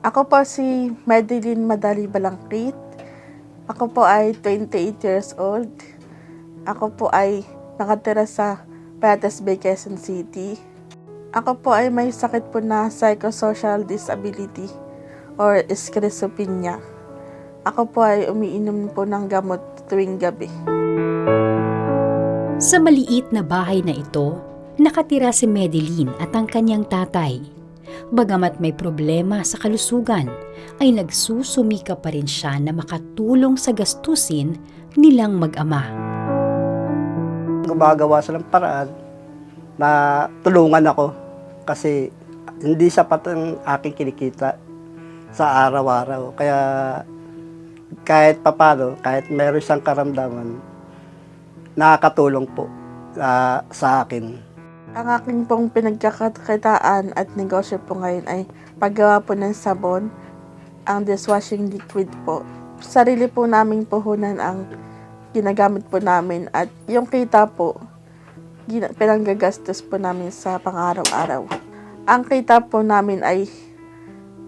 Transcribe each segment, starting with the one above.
Ako po si Madeline Madali Balangkit. Ako po ay 28 years old. Ako po ay nakatira sa Patas Bay, Quezon City. Ako po ay may sakit po na psychosocial disability or schizophrenia. Ako po ay umiinom po ng gamot tuwing gabi. Sa maliit na bahay na ito, nakatira si Madeline at ang kanyang tatay. Bagamat may problema sa kalusugan, ay nagsusumika pa rin siya na makatulong sa gastusin nilang mag-ama. Gumagawa silang paraan na tulungan ako kasi hindi sapat ang aking kinikita sa araw-araw. Kaya kahit papano, kahit meron siyang karamdaman, nakakatulong po sa akin. Ang aking pong pinagkakakitaan at negosyo po ngayon ay paggawa po ng sabon, ang dishwashing liquid po. Sarili po naming puhunan ang ginagamit po namin at yung kita po, pinanggagastos po namin sa pang-araw-araw. Ang kita po namin ay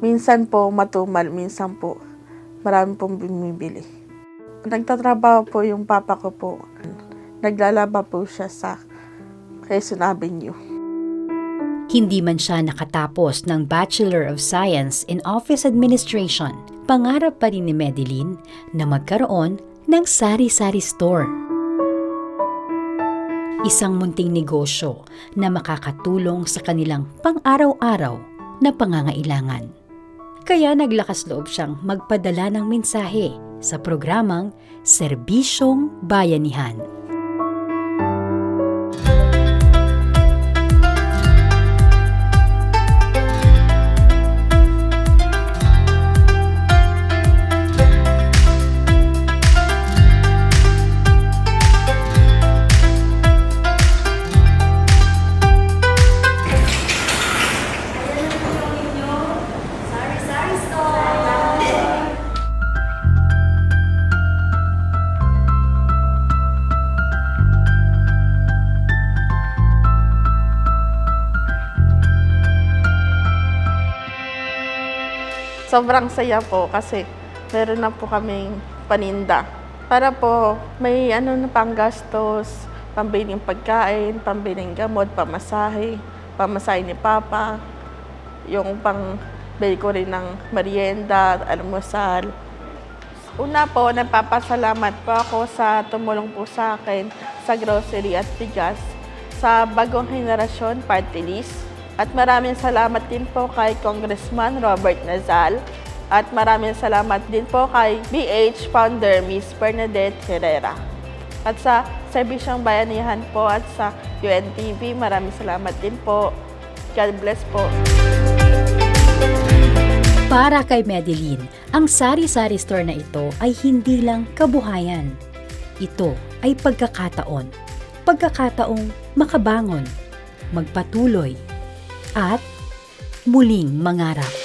minsan po matumal, minsan po marami pong bumibili. Nagtatrabaho po yung papa ko po. Naglalaba po siya sa Quezon Avenue. Hindi man siya nakatapos ng Bachelor of Science in Office Administration, pangarap pa rin ni Madeline na magkaroon ng sari-sari store. Isang munting negosyo na makakatulong sa kanilang pang-araw-araw na pangangailangan. Kaya naglakas loob siyang magpadala ng mensahe sa programang Serbisyong Bayanihan. Sobrang saya po kasi meron na po kaming paninda. Para po may na panggastos, pambiling pagkain, pambiling gamot, pamasahe ni Papa, yung pang-bili ko rin ng merienda, almusal. Una po, nagpapasalamat po ako sa tumulong po sa akin sa grocery at bigas sa Bagong Henerasyon Party List. At maraming salamat din po kay Congressman Robert Nazal at maraming salamat din po kay BH founder Miss Bernadette Herrera. At sa Serbisyong Bayanihan po at sa UNTV, maraming salamat din po. God bless po. Para kay Madeline, ang sari-sari store na ito ay hindi lang kabuhayan. Ito ay pagkakataon. Pagkakataong makabangon, magpatuloy, at muling mangarap.